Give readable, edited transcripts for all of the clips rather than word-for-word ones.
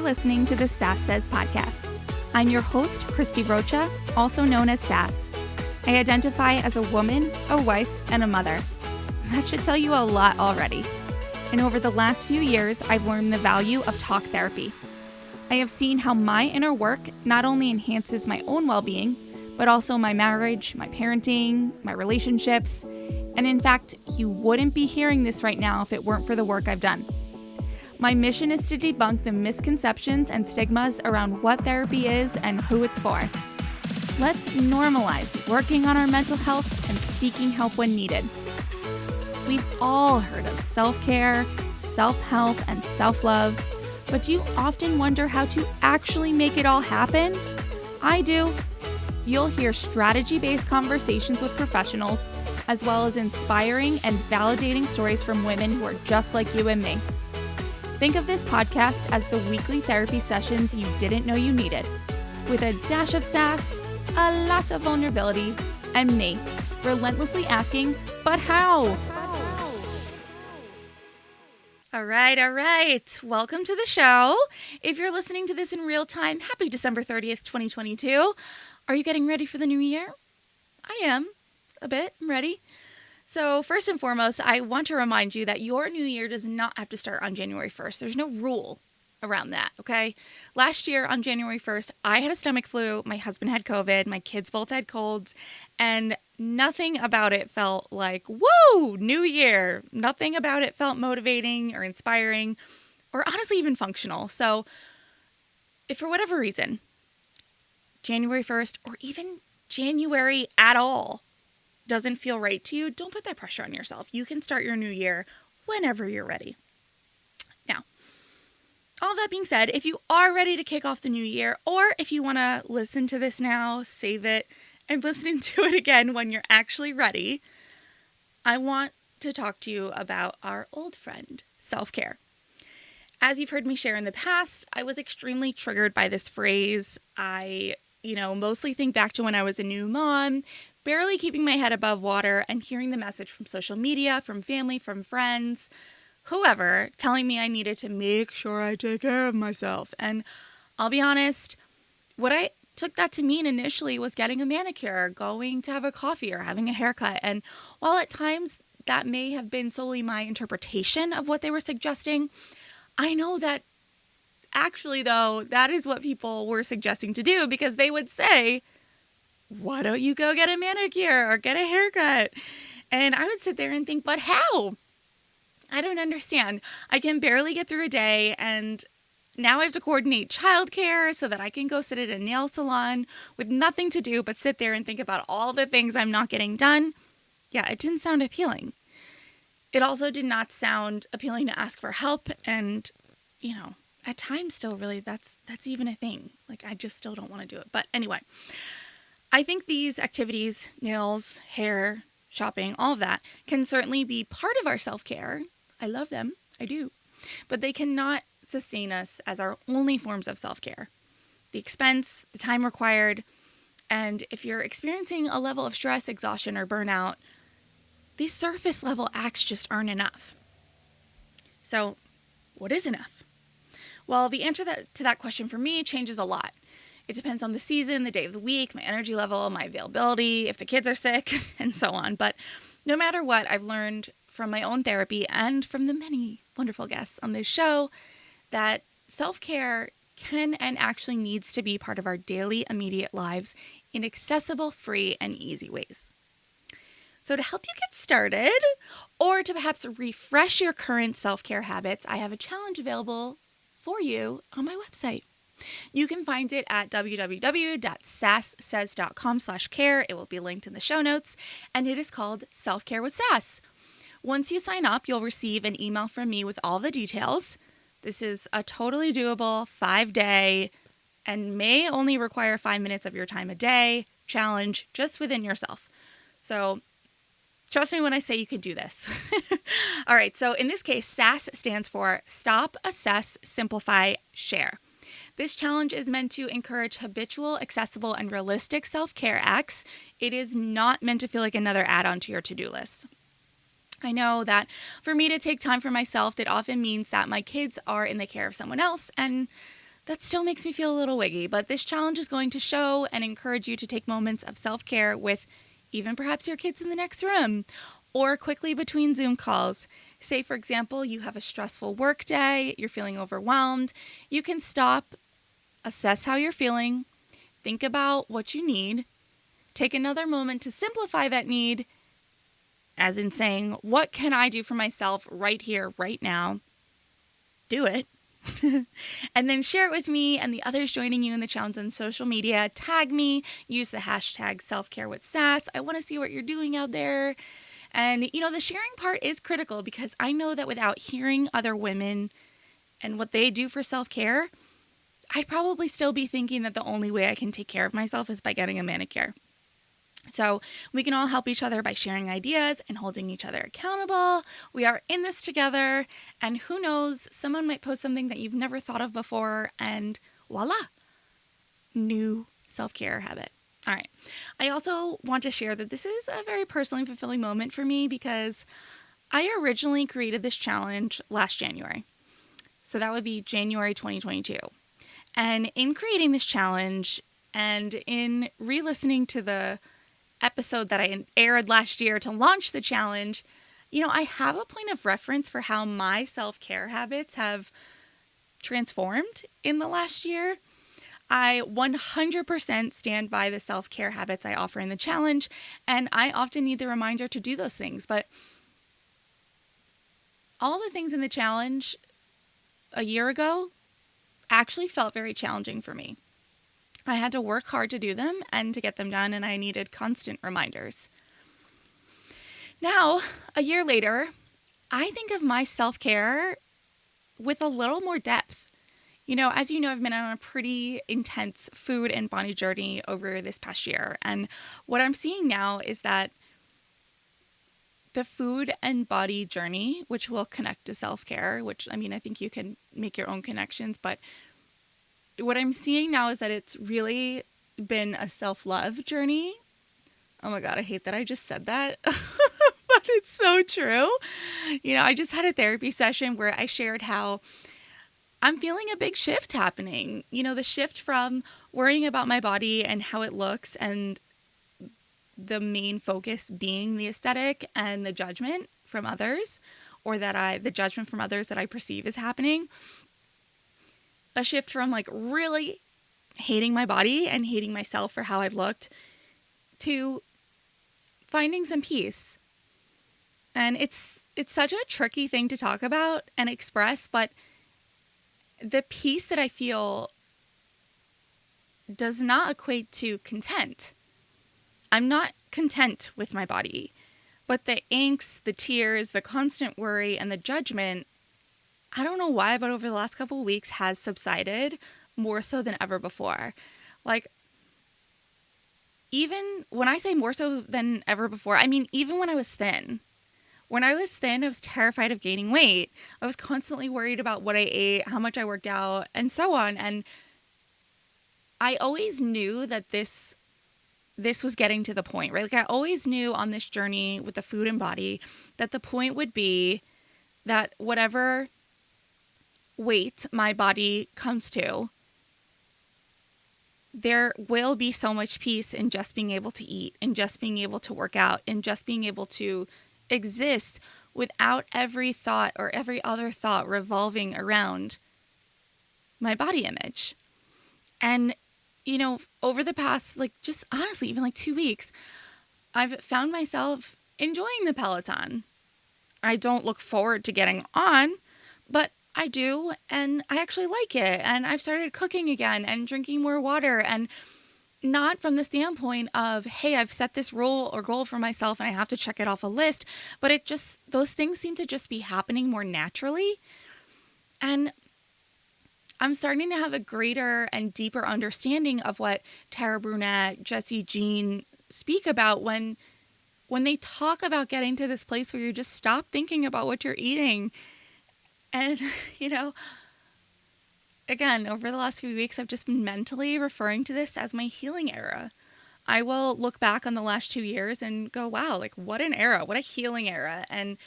You're listening to the S.A.S.S podcast. I'm your host, Christie Rocha, also known as S.A.S. I identify as a woman, a wife, and a mother. That should tell you a lot already. And over the last few years, I've learned the value of talk therapy. I have seen how my inner work not only enhances my own well-being, but also my marriage, my parenting, my relationships. And in fact, you wouldn't be hearing this right now if it weren't for the work I've done. My mission is to debunk the misconceptions and stigmas around what therapy is and who it's for. Let's normalize working on our mental health and seeking help when needed. We've all heard of self-care, self-help, and self-love, but do you often wonder how to actually make it all happen? I do. You'll hear strategy-based conversations with professionals, as well as inspiring and validating stories from women who are just like you and me. Think of this podcast as the weekly therapy sessions you didn't know you needed, with a dash of sass, a lot of vulnerability, and me, relentlessly asking, but how? All right. Welcome to the show. If you're listening to this in real time, happy December 30th, 2022. Are you getting ready for the new year? I am, a bit. I'm ready. So first and foremost, I want to remind you that your new year does not have to start on January 1st. There's no rule around that, okay? Last year on January 1st, I had a stomach flu, my husband had COVID, my kids both had colds, and nothing about it felt like, whoa, new year. Nothing about it felt motivating or inspiring or honestly even functional. So if for whatever reason, January 1st or even January at all doesn't feel right to you, don't put that pressure on yourself. You can start your new year whenever you're ready. Now, all that being said, if you are ready to kick off the new year, or if you want to listen to this now, save it, and listen to it again when you're actually ready, I want to talk to you about our old friend, self-care. As you've heard me share in the past, I was extremely triggered by this phrase. I mostly think back to when I was a new mom, barely keeping my head above water and hearing the message from social media, from family, from friends, whoever, telling me I needed to make sure I take care of myself. And I'll be honest, what I took that to mean initially was getting a manicure, going to have a coffee, or having a haircut. And while at times that may have been solely my interpretation of what they were suggesting, I know that actually, though, that is what people were suggesting to do, because they would say, why don't you go get a manicure or get a haircut? And I would sit there and think, but how? I don't understand. I can barely get through a day, and now I have to coordinate childcare so that I can go sit at a nail salon with nothing to do but sit there and think about all the things I'm not getting done. Yeah, it didn't sound appealing. It also did not sound appealing to ask for help, and, at times still really that's even a thing. Like, I just still don't want to do it. But anyway, I think these activities, nails, hair, shopping, all of that can certainly be part of our self-care. I love them. I do. But they cannot sustain us as our only forms of self-care. The expense, the time required, and if you're experiencing a level of stress, exhaustion, or burnout, these surface level acts just aren't enough. So, what is enough? Well, the answer to that question for me changes a lot. It depends on the season, the day of the week, my energy level, my availability, if the kids are sick, and so on. But no matter what, I've learned from my own therapy and from the many wonderful guests on this show that self-care can and actually needs to be part of our daily, immediate lives in accessible, free, and easy ways. So to help you get started, or to perhaps refresh your current self-care habits, I have a challenge available for you on my website. You can find it at www.sass.com/care. It will be linked in the show notes, and it is called Self-Care with S.A.S. Once you sign up, you'll receive an email from me with all the details. This is a totally doable 5-day and may only require 5 minutes of your time a day challenge just within yourself. So trust me when I say you can do this. All right, so in this case, S.A.S stands for Stop, Assess, Simplify, Share. This challenge is meant to encourage habitual, accessible, and realistic self-care acts. It is not meant to feel like another add-on to your to-do list. I know that for me to take time for myself, it often means that my kids are in the care of someone else, and that still makes me feel a little wiggy. But this challenge is going to show and encourage you to take moments of self-care with even perhaps your kids in the next room or quickly between Zoom calls. Say, for example, you have a stressful work day, you're feeling overwhelmed. You can stop, assess how you're feeling, think about what you need, take another moment to simplify that need, as in saying, what can I do for myself right here, right now? Do it. And then share it with me and the others joining you in the challenge on social media. Tag me, use the hashtag self-care with S.A.S.S. I want to see what you're doing out there. And, the sharing part is critical because I know that without hearing other women and what they do for self-care, I'd probably still be thinking that the only way I can take care of myself is by getting a manicure. So we can all help each other by sharing ideas and holding each other accountable. We are in this together, and who knows, someone might post something that you've never thought of before, and voila, new self-care habit. All right. I also want to share that this is a very personally fulfilling moment for me because I originally created this challenge last January. So that would be January 2022. And in creating this challenge and in re-listening to the episode that I aired last year to launch the challenge, I have a point of reference for how my self-care habits have transformed in the last year. I 100% stand by the self-care habits I offer in the challenge, and I often need the reminder to do those things. But all the things in the challenge a year ago actually felt very challenging for me. I had to work hard to do them and to get them done, and I needed constant reminders. Now, a year later, I think of my self-care with a little more depth. As you know, I've been on a pretty intense food and body journey over this past year, and what I'm seeing now is that the food and body journey, which will connect to self-care, which, I think you can make your own connections, but what I'm seeing now is that it's really been a self-love journey. Oh my God, I hate that I just said that, but it's so true. I just had a therapy session where I shared how I'm feeling a big shift happening. The shift from worrying about my body and how it looks and the main focus being the aesthetic and the judgment from others, or the judgment from others that I perceive is happening. A shift from really hating my body and hating myself for how I've looked to finding some peace. And it's such a tricky thing to talk about and express, but the peace that I feel does not equate to content. I'm not content with my body, but the angst, the tears, the constant worry, and the judgment, I don't know why, but over the last couple of weeks has subsided more so than ever before. Even when I say more so than ever before, I mean even when I was thin. When I was thin, I was terrified of gaining weight. I was constantly worried about what I ate, how much I worked out, and so on. And I always knew that this was getting to the point, right? I always knew on this journey with the food and body that the point would be that whatever weight my body comes to, there will be so much peace in just being able to eat and just being able to work out and just being able to exist without every thought or every other thought revolving around my body image. And, over the past, just honestly, even 2 weeks, I've found myself enjoying the Peloton. I don't look forward to getting on, but I do, and I actually like it. And I've started cooking again and drinking more water, and not from the standpoint of, hey, I've set this rule or goal for myself and I have to check it off a list, but those things seem to just be happening more naturally. And I'm starting to have a greater and deeper understanding of what Tara Brunet, Jessi Jean speak about when they talk about getting to this place where you just stop thinking about what you're eating. And, again, over the last few weeks, I've just been mentally referring to this as my healing era. I will look back on the last 2 years and go, wow, what an era, what a healing era. And,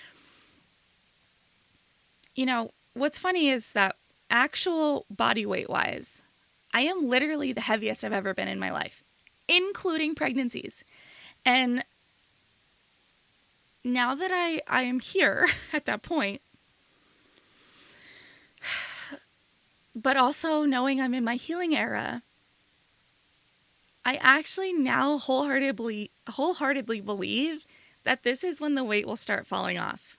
what's funny is that actual body weight wise, I am literally the heaviest I've ever been in my life, including pregnancies. And now that I am here at that point, but also knowing I'm in my healing era, I actually now wholeheartedly believe that this is when the weight will start falling off.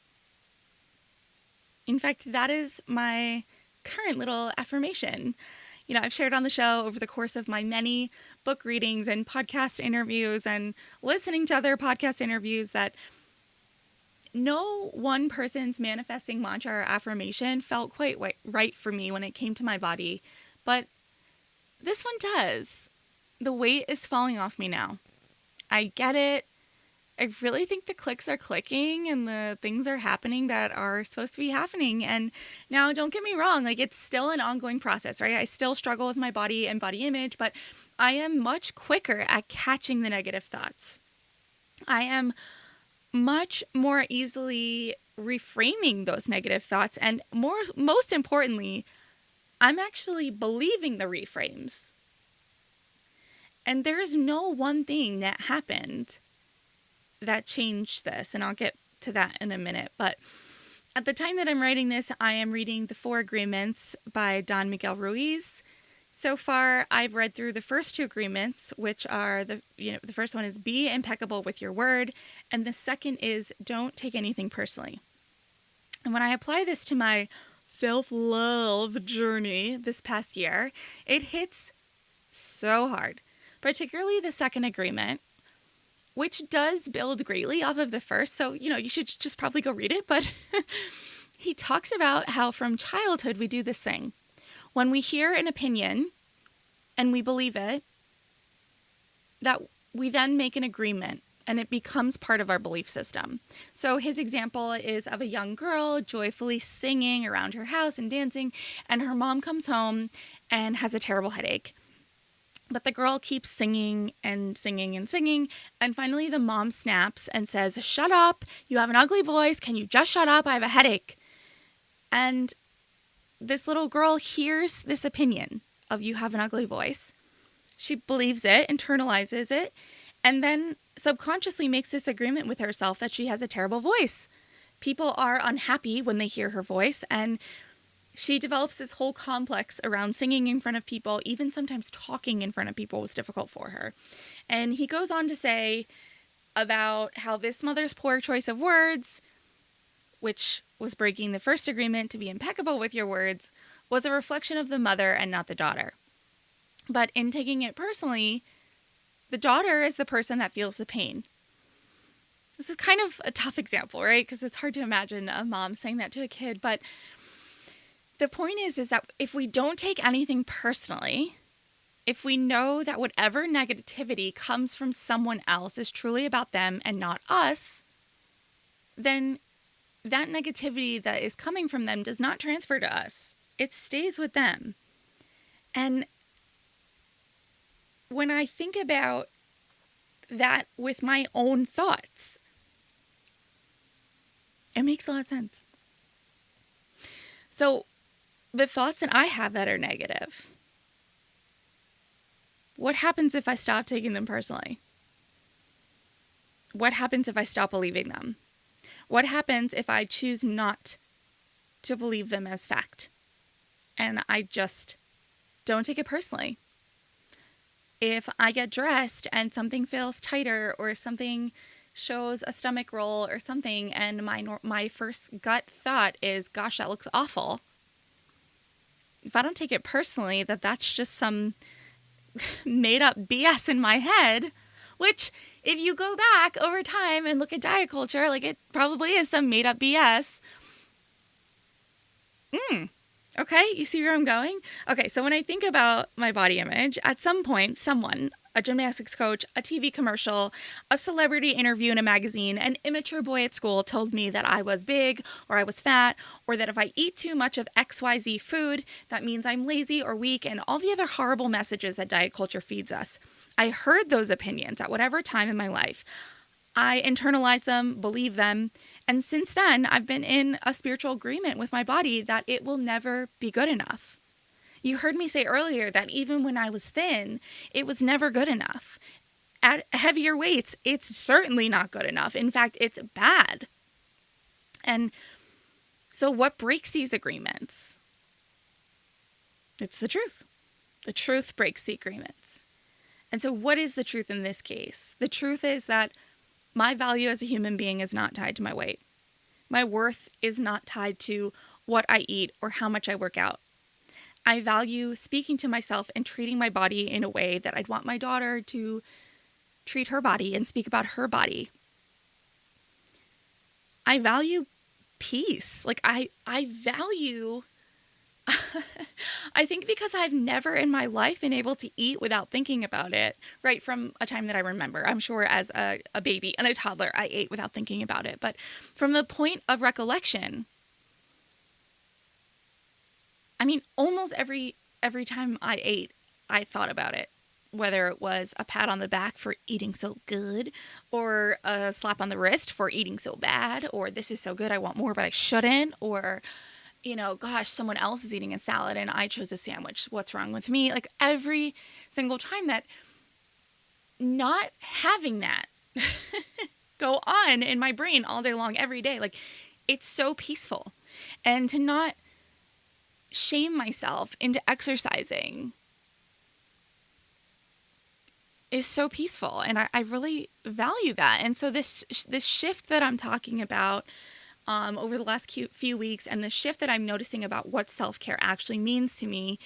In fact, that is my current little affirmation. I've shared on the show over the course of my many book readings and podcast interviews and listening to other podcast interviews that no one person's manifesting mantra or affirmation felt quite right for me when it came to my body. But this one does. The weight is falling off me now. I get it. I really think the clicks are clicking and the things are happening that are supposed to be happening. And now, don't get me wrong, it's still an ongoing process, right? I still struggle with my body and body image, but I am much quicker at catching the negative thoughts. I am much more easily reframing those negative thoughts. And most importantly, I'm actually believing the reframes. And there's no one thing that happened that changed this, and I'll get to that in a minute. But at the time that I'm writing this, I am reading The 4 Agreements by Don Miguel Ruiz. So far, I've read through the first 2 agreements, which are the first one is be impeccable with your word, and the second is don't take anything personally. And when I apply this to my self-love journey this past year, it hits so hard, particularly the second agreement, which does build greatly off of the first. So, you should just probably go read it. But he talks about how from childhood we do this thing. When we hear an opinion and we believe it, that we then make an agreement and it becomes part of our belief system. So his example is of a young girl joyfully singing around her house and dancing, and her mom comes home and has a terrible headache. But the girl keeps singing and singing and singing, and finally the mom snaps and says, "Shut up, you have an ugly voice, can you just shut up, I have a headache." And this little girl hears this opinion of you have an ugly voice. She believes it, internalizes it, and then subconsciously makes this agreement with herself that she has a terrible voice. People are unhappy when they hear her voice, and she develops this whole complex around singing in front of people. Even sometimes talking in front of people was difficult for her. And he goes on to say about how this mother's poor choice of words, which was breaking the first agreement to be impeccable with your words, was a reflection of the mother and not the daughter. But in taking it personally, the daughter is the person that feels the pain. This is kind of a tough example, right? Because it's hard to imagine a mom saying that to a kid, but the point is that if we don't take anything personally, if we know that whatever negativity comes from someone else is truly about them and not us, then that negativity that is coming from them does not transfer to us. It stays with them. And when I think about that with my own thoughts, it makes a lot of sense. So the thoughts that I have that are negative, what happens if I stop taking them personally? What happens if I stop believing them? What happens if I choose not to believe them as fact and I just don't take it personally? If I get dressed and something feels tighter or something shows a stomach roll or something and my first gut thought is, gosh, that looks awful. If I don't take it personally that that's just some made up BS in my head, which if you go back over time and look at diet culture, it probably is some made up BS. Okay, you see where I'm going? Okay, so when I think about my body image, at some point, someone, a gymnastics coach, a TV commercial, a celebrity interview in a magazine, an immature boy at school told me that I was big or I was fat, or that if I eat too much of XYZ food, that means I'm lazy or weak, and all the other horrible messages that diet culture feeds us. I heard those opinions at whatever time in my life. I internalized them, believed them, And since then, I've been in a spiritual agreement with my body that it will never be good enough. You heard me say earlier that even when I was thin, it was never good enough. At heavier weights, it's certainly not good enough. In fact, it's bad. And so what breaks these agreements? It's the truth. The truth breaks the agreements. And so what is the truth in this case? The truth is that my value as a human being is not tied to my weight. My worth is not tied to what I eat or how much I work out. I value speaking to myself and treating my body in a way that I'd want my daughter to treat her body and speak about her body. I value peace. Like I value, I think because I've never in my life been able to eat without thinking about it, right from a time that I remember. I'm sure as a baby and a toddler, I ate without thinking about it. But from the point of recollection, I mean, almost every time I ate, I thought about it. Whether it was a pat on the back for eating so good, or a slap on the wrist for eating so bad, or this is so good, I want more, but I shouldn't, or, gosh, someone else is eating a salad and I chose a sandwich. What's wrong with me? Like every single time that, not having that go on in my brain all day long, every day, like it's so peaceful. And to not shame myself into exercising is so peaceful, and I really value that. And so this shift that I'm talking about over the last few weeks, and the shift that I'm noticing about what self-care actually means to me,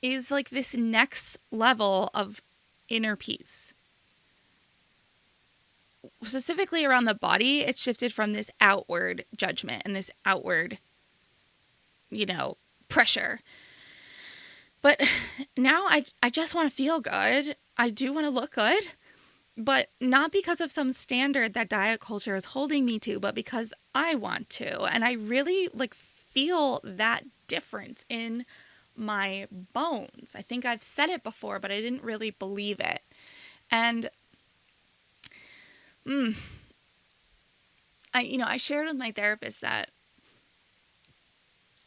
is like this next level of inner peace. Specifically around the body, it shifted from this outward judgment and this outward, pressure. But now I just want to feel good. I do want to look good, but not because of some standard that diet culture is holding me to, but because I want to. And I really feel that difference in my bones. I think I've said it before, but I didn't really believe it. And I shared with my therapist that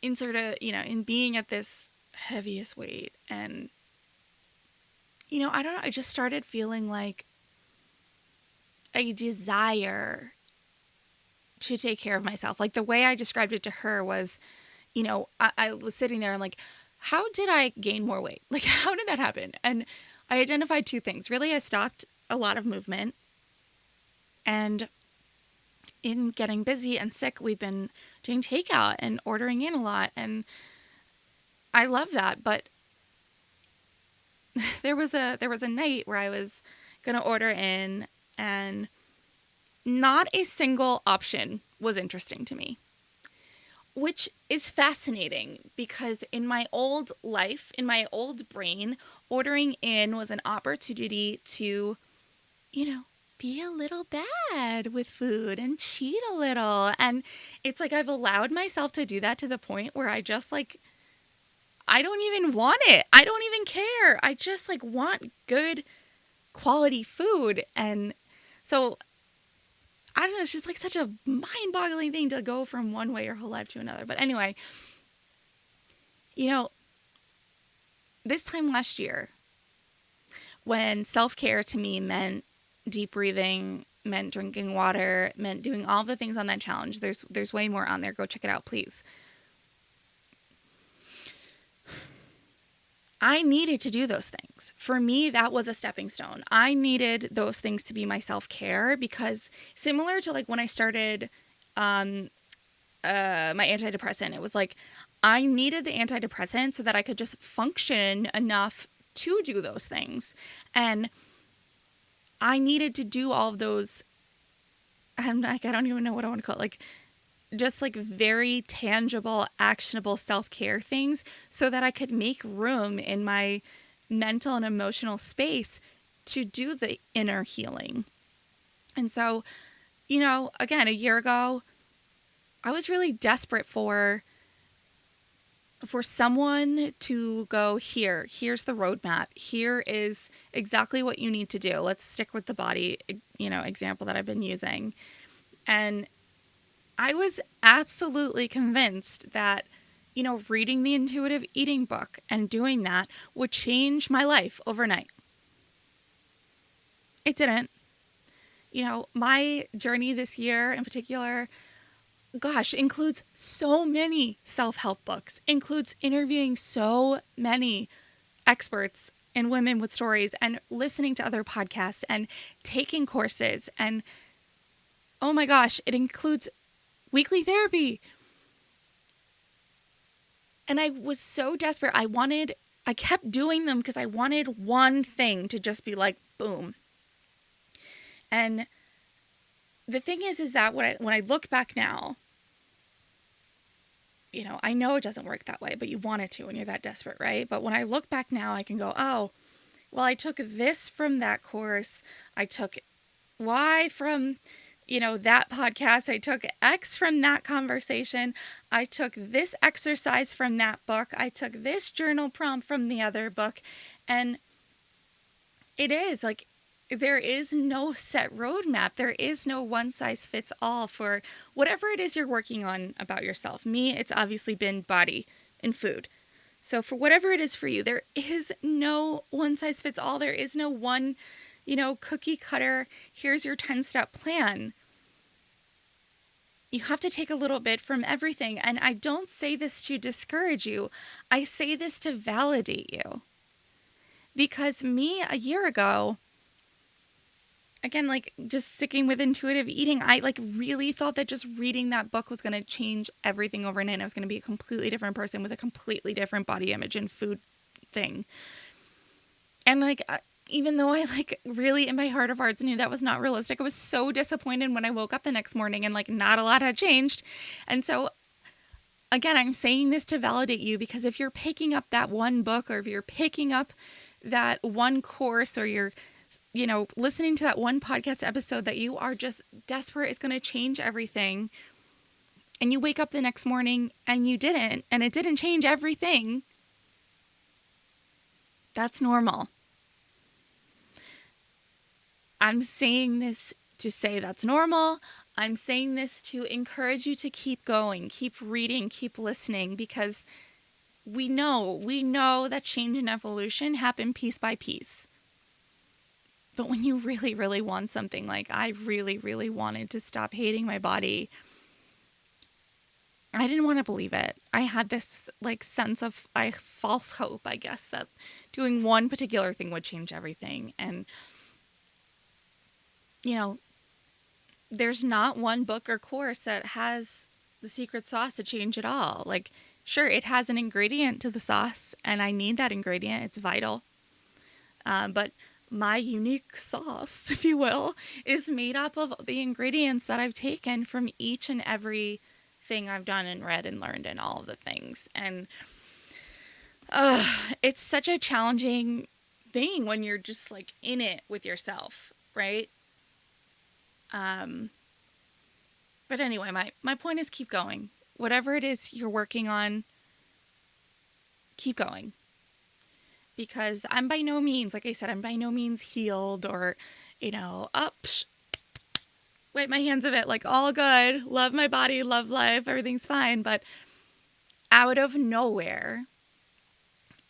in being at this heaviest weight, and I don't know, I just started feeling like a desire to take care of myself. Like the way I described it to her was, I was sitting there, I'm like, how did I gain more weight? Like, how did that happen? And I identified two things. Really, I stopped a lot of movement, and in getting busy and sick, we've been doing takeout and ordering in a lot, and I love that. But there was a night where I was gonna order in, and not a single option was interesting to me, which is fascinating because in my old life, in my old brain, ordering in was an opportunity to, be a little bad with food and cheat a little. And it's like I've allowed myself to do that to the point where I just I don't even want it. I don't even care. I just want good quality food. And so I don't know, it's just such a mind-boggling thing to go from one way your whole life to another. But anyway, this time last year, when self-care to me meant deep breathing, meant drinking water, meant doing all the things on that challenge. There's way more on there. Go check it out, please. I needed to do those things. For me, that was a stepping stone. I needed those things to be my self-care because similar to when I started my antidepressant, it was I needed the antidepressant so that I could just function enough to do those things. And I needed to do all of those, I don't even know what I want to call it, just very tangible, actionable self-care things so that I could make room in my mental and emotional space to do the inner healing. And so, again, a year ago, I was really desperate for someone to go, here's the roadmap. Here is exactly what you need to do. Let's stick with the body, example that I've been using. And I was absolutely convinced that, reading the intuitive eating book and doing that would change my life overnight. It didn't. My journey this year in particular, gosh, includes so many self-help books, includes interviewing so many experts and women with stories and listening to other podcasts and taking courses. And oh my gosh, it includes weekly therapy. And I was so desperate. I kept doing them because I wanted one thing to just be like, boom. And the thing is that when I look back now, I know it doesn't work that way, but you want it to when you're that desperate, right? But when I look back now, I can go, oh, well, I took this from that course. I took Y from, that podcast. I took X from that conversation. I took this exercise from that book. I took this journal prompt from the other book. And it is like, there is no set roadmap. There is no one size fits all for whatever it is you're working on about yourself. Me, it's obviously been body and food. So for whatever it is for you, there is no one size fits all. There is no one, cookie cutter, here's your 10-step plan. You have to take a little bit from everything. And I don't say this to discourage you. I say this to validate you. Because me, a year ago, again, just sticking with intuitive eating, I really thought that just reading that book was going to change everything overnight. I was going to be a completely different person with a completely different body image and food thing. And even though I really in my heart of hearts knew that was not realistic, I was so disappointed when I woke up the next morning and not a lot had changed. And so again, I'm saying this to validate you, because if you're picking up that one book, or if you're picking up that one course, or you're listening to that one podcast episode that you are just desperate is going to change everything, and you wake up the next morning and you didn't, and it didn't change everything, that's normal. I'm saying this to say that's normal. I'm saying this to encourage you to keep going, keep reading, keep listening, because we know that change and evolution happen piece by piece. But when you really, really want something, I really, really wanted to stop hating my body, I didn't want to believe it. I had this sense of false hope, I guess, that doing one particular thing would change everything. And, there's not one book or course that has the secret sauce to change it all. Sure, it has an ingredient to the sauce, and I need that ingredient. It's vital. But my unique sauce, if you will, is made up of the ingredients that I've taken from each and every thing I've done and read and learned and all of the things. And it's such a challenging thing when you're just in it with yourself, right? But anyway, my point is keep going. Whatever it is you're working on, keep going. Because I'm by no means, like I said, I'm by no means healed or, wipe my hands of it, all good, love my body, love life, everything's fine. But out of nowhere,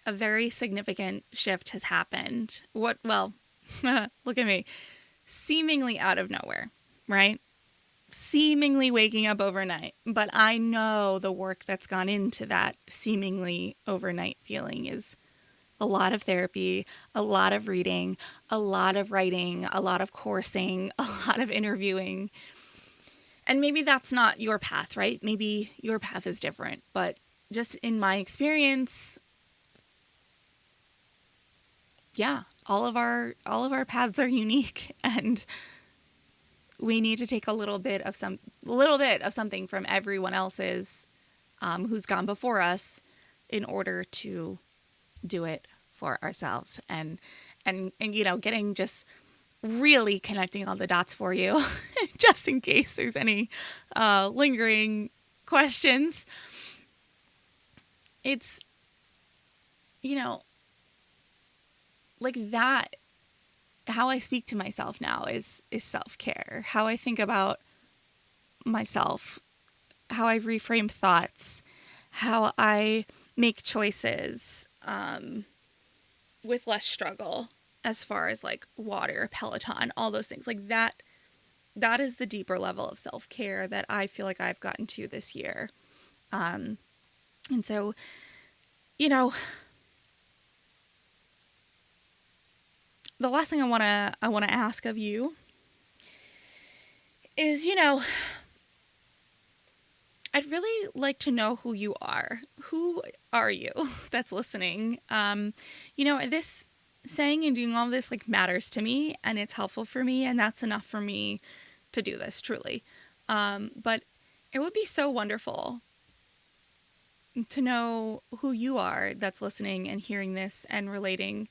a very significant shift has happened. Look at me, seemingly out of nowhere, right? Seemingly waking up overnight. But I know the work that's gone into that seemingly overnight feeling is a lot of therapy, a lot of reading, a lot of writing, a lot of coursing, a lot of interviewing. And maybe that's not your path, right? Maybe your path is different. But just in my experience, yeah, all of our paths are unique, and we need to take a little bit of something from everyone else's who's gone before us in order to do it for ourselves. And getting just really connecting all the dots for you just in case there's any lingering questions. It's that, how I speak to myself now is self-care. How I think about myself, how I reframe thoughts, how I make choices with less struggle as far as like water, Peloton, all those things like that. That is the deeper level of self-care that I feel like I've gotten to this year. And so, you know, the last thing I want to ask of you is, you know, I'd really like to know who you are. Who are you that's listening? You know, this saying and doing all this like matters to me, and it's helpful for me, and that's enough for me to do this, truly. But it would be so wonderful to know who you are that's listening and hearing this and relating.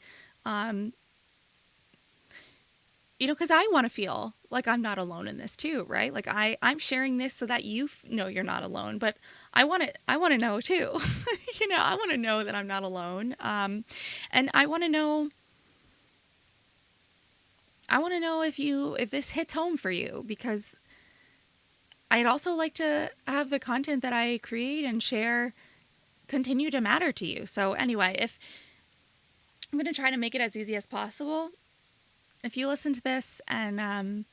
You know, because I want to feel like I'm not alone in this too, right? Like I'm sharing this so that you know you're not alone, but I want to know too. You know, I want to know that I'm not alone. And I want to know if this hits home for you, because I'd also like to have the content that I create and share continue to matter to you. So anyway, if I'm going to try to make it as easy as possible. If you listen to this and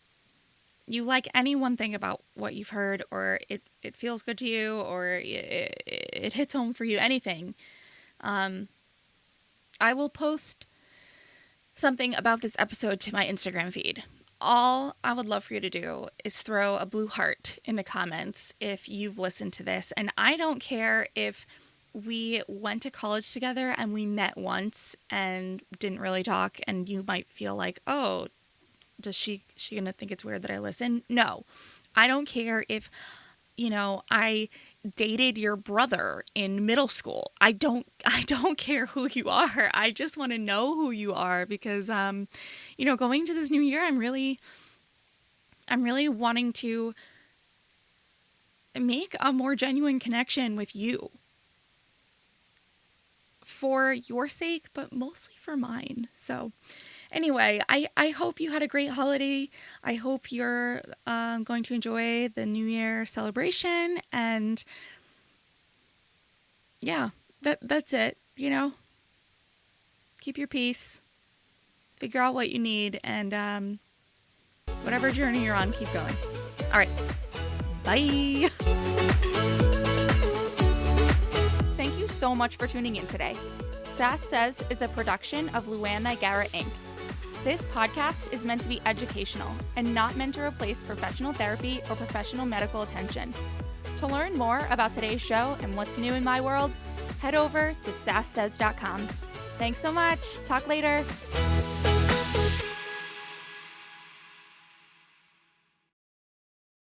you like any one thing about what you've heard, or it feels good to you, or it hits home for you, anything, I will post something about this episode to my Instagram feed. All I would love for you to do is throw a blue heart in the comments if you've listened to this. And I don't care if we went to college together and we met once and didn't really talk, and you might feel like, oh, does she gonna think it's weird that I listen? No, I don't care if, you know, I dated your brother in middle school. I don't care who you are. I just want to know who you are, because you know, going to this new year, I'm really wanting to make a more genuine connection with you, for your sake, but mostly for mine. So anyway, I hope you had a great holiday. I hope you're going to enjoy the New Year celebration. And yeah, that's it. You know, keep your peace, figure out what you need, and whatever journey you're on, keep going. All right. Bye. Thank you so much for tuning in today. S.A.S.S is a production of Luann Nigara, Inc. This podcast is meant to be educational and not meant to replace professional therapy or professional medical attention. To learn more about today's show and what's new in my world, head over to sasssays.com. Thanks so much. Talk later.